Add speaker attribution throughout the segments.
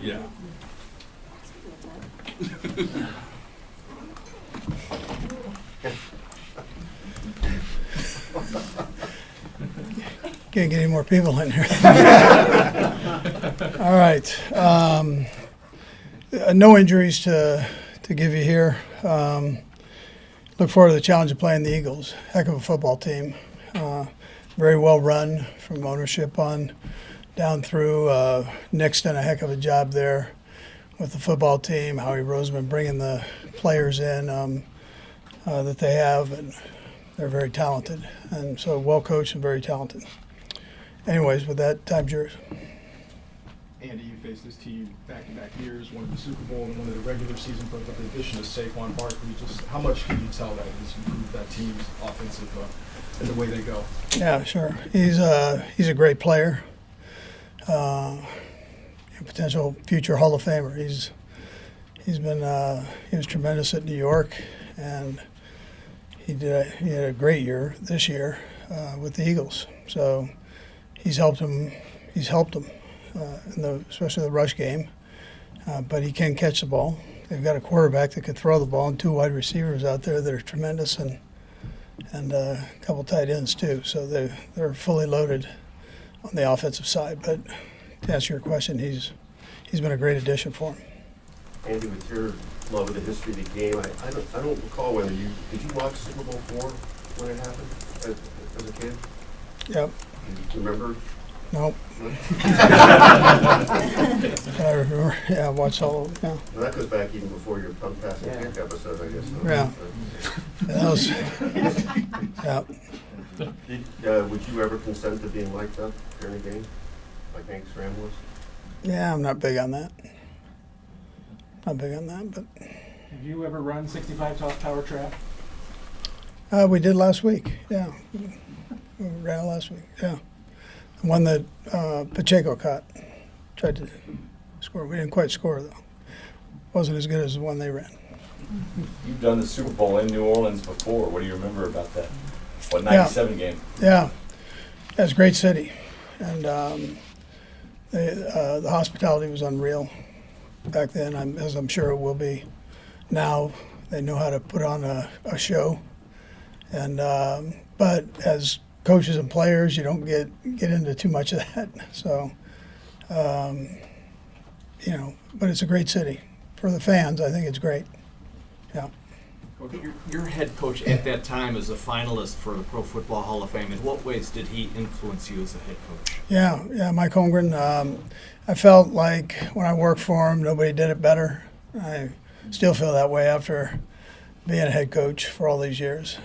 Speaker 1: Yeah.
Speaker 2: Can't get any more people in here. All right. No injuries to give you here. Look forward to the challenge of playing the Eagles. Heck of a football team. Very well run from ownership on down through. Nick's done a heck of a job there with the football team. Howie Roseman bringing the players in that they have, and they're very talented. And so well coached and very talented. Anyways, with that, time's yours.
Speaker 3: Andy, you faced this team back-to-back years, one in the Super Bowl and one in the regular season, but with the addition of Saquon, Barkley, just how much can you tell that has improved that team's offensive and the way they go?
Speaker 2: Yeah, sure. He's a great player, a potential future Hall of Famer. He was tremendous at New York, and he had a great year this year with the Eagles. So he's helped him. Especially the rush game, but he can catch the ball. They've got a quarterback that can throw the ball and two wide receivers out there that are tremendous, and a couple tight ends too. So they're fully loaded on the offensive side. But to answer your question, he's been a great addition for him.
Speaker 4: Andy, with your love of the history of the game, I don't recall whether did you watch Super Bowl IV when it happened as a kid?
Speaker 2: Yep.
Speaker 4: Do you remember?
Speaker 2: Nope. I remember. Yeah, I watched all of them. Yeah.
Speaker 4: Well, that goes back even before your pump passing kick episode, I guess.
Speaker 2: Yeah. That was. Yeah.
Speaker 4: Would you ever consent to being mic'd up during a game, like Hank Stram was?
Speaker 2: Yeah, I'm not big on that. But.
Speaker 3: Have you ever run 65 tower trap?
Speaker 2: We did last week. Yeah. We ran it last week. Yeah. The one that Pacheco caught. Tried to score. We didn't quite score, though. Wasn't as good as the one they ran.
Speaker 1: You've done the Super Bowl in New Orleans before. What do you remember about that? What, 97 game?
Speaker 2: Yeah. It was a great city. And the hospitality was unreal back then, as I'm sure it will be now. They know how to put on a show. And but as coaches and players, you don't get into too much of that. So, but it's a great city. For the fans, I think it's great. Yeah.
Speaker 5: Your head coach at that time is a finalist for the Pro Football Hall of Fame. In what ways did he influence you as a head coach?
Speaker 2: Yeah, Mike Holmgren. I felt like when I worked for him, nobody did it better. I still feel that way after being a head coach for all these years.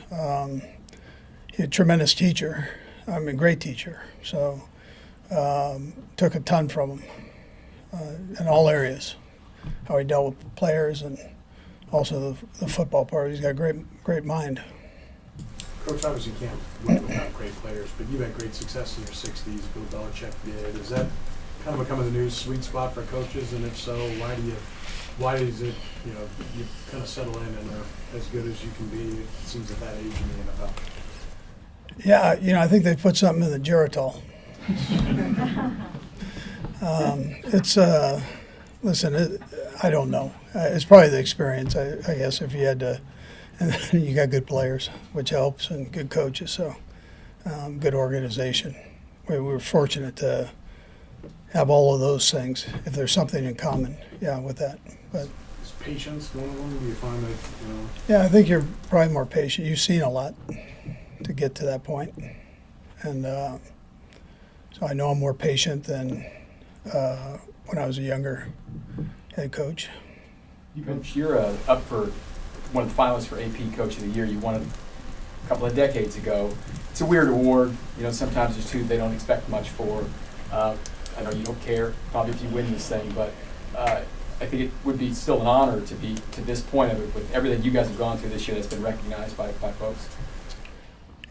Speaker 2: He's a tremendous teacher. Great teacher. So took a ton from him in all areas. How he dealt with players and also the football part. He's got a great mind.
Speaker 6: Coach, obviously you can't win without great players, but you've had great success in your 60s. Bill Belichick did. Is that kind of becoming the new sweet spot for coaches? And if so, why is it, you kind of settle in and are as good as you can be, it seems at that age in the NFL?
Speaker 2: Yeah, I think they put something in the Geritol. I don't know. It's probably the experience, I guess, if you had to, and you got good players, which helps, and good coaches, so good organization. We were fortunate to have all of those things, if there's something in common, with that. But
Speaker 6: is patience one of them? Do you find that,
Speaker 2: Yeah, I think you're probably more patient. You've seen a lot to get to that point. And so I know I'm more patient than when I was a younger head coach.
Speaker 7: Coach, you're up for one of the finalists for AP Coach of the Year. You won it a couple of decades ago. It's a weird award. Sometimes there's two they don't expect much for. I know you don't care probably if you win this thing, but I think it would be still an honor to be to this point of it with everything you guys have gone through this year that's been recognized by folks.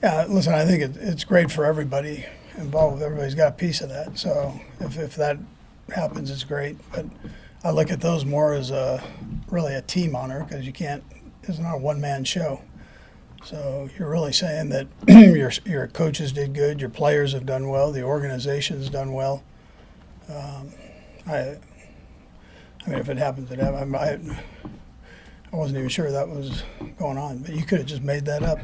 Speaker 2: Yeah, listen, I think it's great for everybody involved. Everybody's got a piece of that. So if that happens, it's great. But I look at those more as really a team honor because it's not a one-man show. So you're really saying that your coaches did good, your players have done well, the organization's done well. I mean, if it happens, it happens. I wasn't even sure that was going on, but you could have just made that up.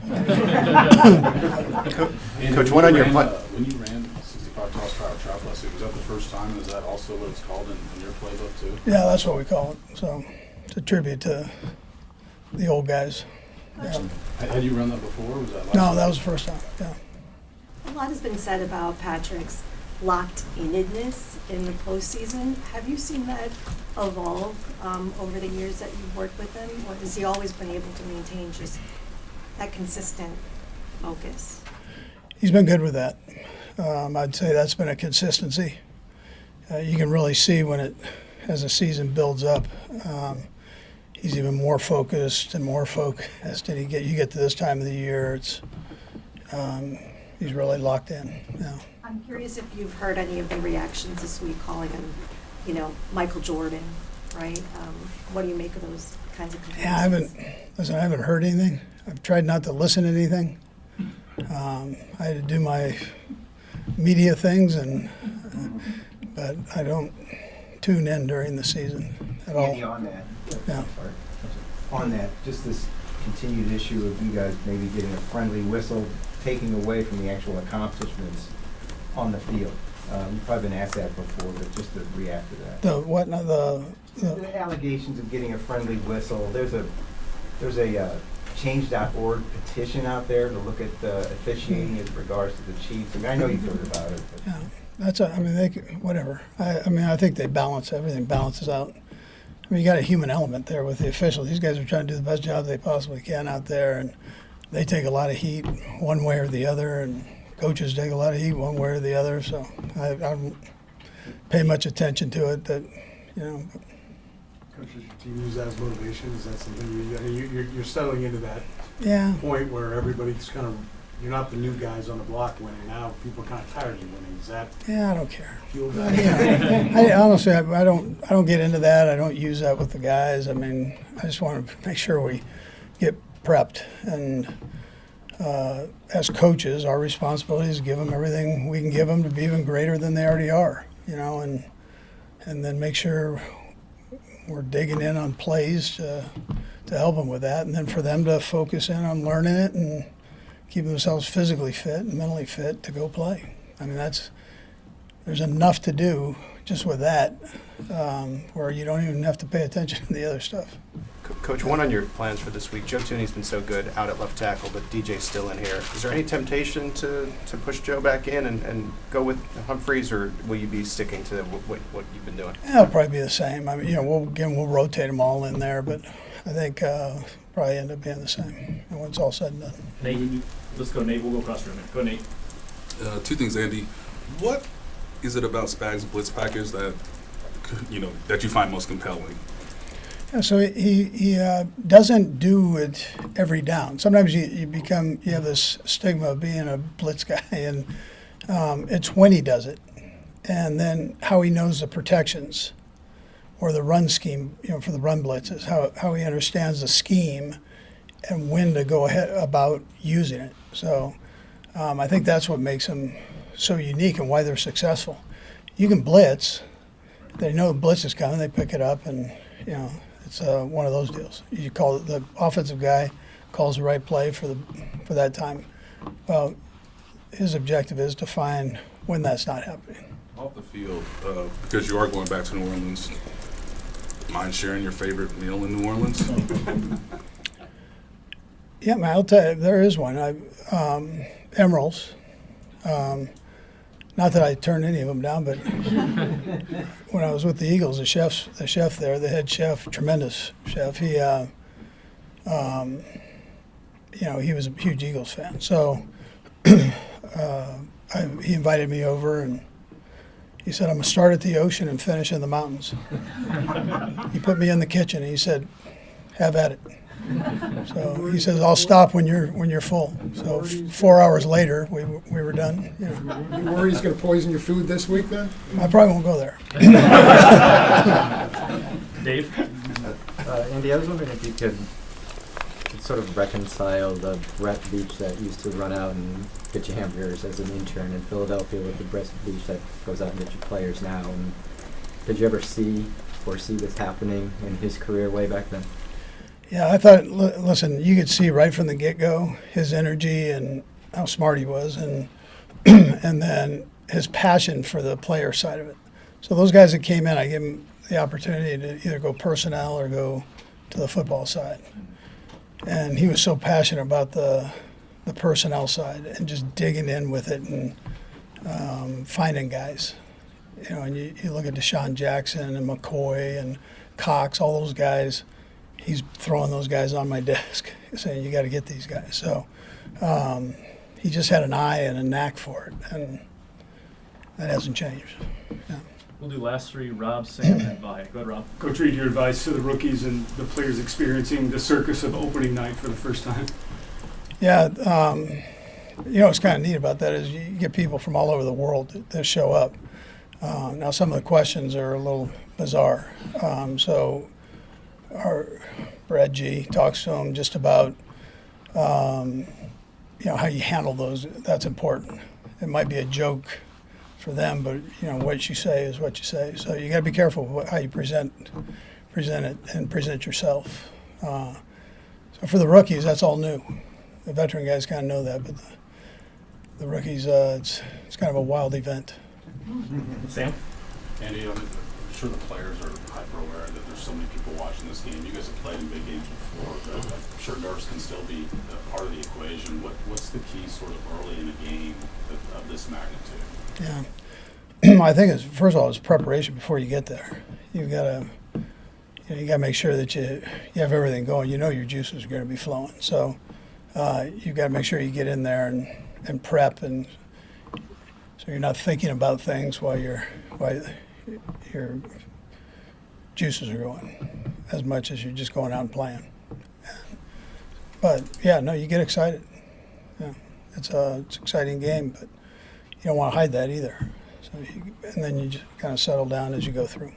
Speaker 8: Coach, one on your plan. When you ran 65 miles per hour trap last week, was that the first time? Is that also what it's called in your playbook too?
Speaker 2: Yeah, that's what we call it. So it's a tribute to the old guys. Yeah.
Speaker 8: Had you run that before? Or was that last
Speaker 2: No,
Speaker 8: time?
Speaker 2: that was the first time. Yeah.
Speaker 9: A lot has been said about Patrick's locked-innedness in the postseason. Have you seen that evolve over the years that you've worked with him, or has he always been able to maintain just that consistent focus?
Speaker 2: He's been good with that. I'd say that's been a consistency. You can really see as the season builds up, he's even more focused and more focused. And you get to this time of the year, he's really locked in. Yeah.
Speaker 9: I'm curious if you've heard any of the reactions this week calling him, Michael Jordan, right? What do you make of those kinds of comparisons?
Speaker 2: Yeah, I haven't heard anything. I've tried not to listen to anything. I had to do my media things, but I don't tune in during the season at all.
Speaker 10: Andy, on that,
Speaker 2: Yeah.
Speaker 10: on that, just this continued issue of you guys maybe getting a friendly whistle, taking away from the actual accomplishments on the field. You've probably been asked that before, but just to react to that.
Speaker 2: The what? The
Speaker 10: The allegations of getting a friendly whistle. There's a change.org petition out there to look at officiating as regards to the Chiefs. I mean, I know you've heard about it. But.
Speaker 2: yeah, whatever. I think they balance, everything balances out. I mean, you got a human element there with the officials. These guys are trying to do the best job they possibly can out there, and they take a lot of heat one way or the other, and coaches take a lot of heat one way or the other. So I don't pay much attention to it. Coach,
Speaker 6: does your team use that as motivation? Is that something you're settling into that
Speaker 2: yeah.
Speaker 6: point where everybody's kind of, you're not the new guys on the block winning. Now people are kind of tired of you winning. Is that
Speaker 2: Yeah, I don't care.
Speaker 6: fuel that?
Speaker 2: I honestly, I don't get into that. I don't use that with the guys. I mean, I just want to make sure we get prepped. And as coaches, our responsibility is to give them everything we can give them to be even greater than they already are. And then make sure we're digging in on plays to help them with that, and then for them to focus in on learning it and keeping themselves physically fit and mentally fit to go play. I mean, there's enough to do just with that, where you don't even have to pay attention to the other stuff.
Speaker 11: Coach, one on your plans for this week. Joe Tooney's been so good out at left tackle, but DJ's still in here. Is there any temptation to push Joe back in and go with Humphreys, or will you be sticking to what you've been doing?
Speaker 2: Yeah, it'll probably be the same. I mean, we'll rotate them all in there, but I think probably end up being the same when it's all said and done.
Speaker 12: Nate, let's go, Nate. We'll go across the room. Go, Nate.
Speaker 13: Two things, Andy. What is it about Spags' blitz package that that you find most compelling?
Speaker 2: Yeah, so he doesn't do it every down. Sometimes you have this stigma of being a blitz guy, and it's when he does it, and then how he knows the protections or the run scheme, for the run blitzes, how he understands the scheme and when to go ahead about using it. So I think that's what makes him so unique and why they're successful. You can blitz. They know the blitz is coming. They pick it up, and it's one of those deals. You call it, the offensive guy calls the right play for that time. Well, his objective is to find when that's not happening.
Speaker 13: Off the field, because you are going back to New Orleans, mind sharing your favorite meal in New Orleans?
Speaker 2: Yeah, man, I'll tell you, there is one. Emerald's. Not that I turned any of them down, but when I was with the Eagles, the chef there, the head chef, tremendous chef, he was a huge Eagles fan. So he invited me over, and he said, I'm going to start at the ocean and finish in the mountains. He put me in the kitchen, and he said, have at it. So he says, I'll stop when you're full. So 4 hours later, we were done.
Speaker 6: You worried he's going to poison your food this week then?
Speaker 2: I probably won't go there.
Speaker 12: Dave?
Speaker 14: Andy, I was wondering if you could sort of reconcile the Brett Veach that used to run out and get you hamburgers as an intern in Philadelphia with the Brett Veach that goes out and gets you players now. And did you ever see foresee this happening in his career way back then?
Speaker 2: Yeah, I thought, listen, you could see right from the get-go his energy and how smart he was, and and then his passion for the player side of it. So those guys that came in, I gave them the opportunity to either go personnel or go to the football side. And he was so passionate about the personnel side and just digging in with it and finding guys. You know, and you look at Deshaun Jackson and McCoy and Cox, all those guys. He's throwing those guys on my desk, saying, you got to get these guys. So he just had an eye and a knack for it, and that hasn't changed. Yeah.
Speaker 12: We'll do last three, Rob, Sam, and Vi. Go ahead, Rob.
Speaker 6: Coach Reid, your advice to the rookies and the players experiencing the circus of opening night for the first time?
Speaker 2: Yeah, you know what's kind of neat about that is you get people from all over the world that show up. Now some of the questions are a little bizarre. So our Brad G talks to them just about you know, how you handle those. That's important. It might be a joke for them, but you know what you say is what you say. So you got to be careful how you present it and present yourself. So for the rookies, that's all new. The veteran guys kind of know that, but the rookies, it's kind of a wild event.
Speaker 12: Sam?
Speaker 8: Andy, I'm sure the players are hyper aware that there's so many people watching this game. You guys have played in big games before. But I'm sure nerves can still be a part of the equation. What's the key sort of early in a game of this magnitude?
Speaker 2: Yeah, I think it's first of all it's preparation before you get there. You've got to, you got to make sure that you have everything going. You know your juices are going to be flowing, so you've got to make sure you get in there and prep, and so you're not thinking about things while your juices are going, as much as you're just going out and playing. But yeah, no, you get excited. Yeah, it's an exciting game, but you don't want to hide that either. So and then you just kind of settle down as you go through.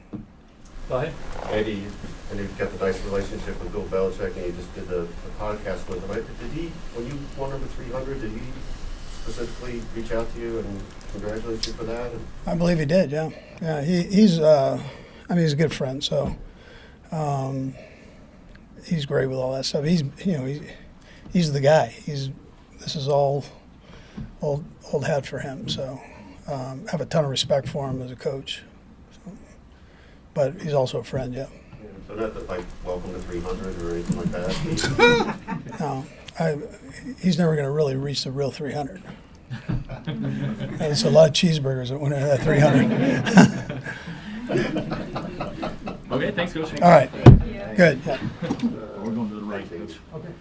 Speaker 12: Go ahead.
Speaker 4: Andy, I know you've got the nice relationship with Bill Belichick, and you just did the podcast with him. Did he, when you won over 300, did he specifically reach out to you and congratulate you for that?
Speaker 2: I believe he did. Yeah, yeah. He's I mean, he's a good friend, so he's great with all that stuff. He's the guy. This is all old hat for him. So I have a ton of respect for him as a coach. So, but he's also a friend. Yeah.
Speaker 4: So not like welcome to 300 or anything like that.
Speaker 2: No, he's never going to really reach the real 300. There's a lot of cheeseburgers that went into that 300.
Speaker 12: Okay, thanks, Coach.
Speaker 2: All right. Good.
Speaker 12: We're going to the right, Coach. Okay.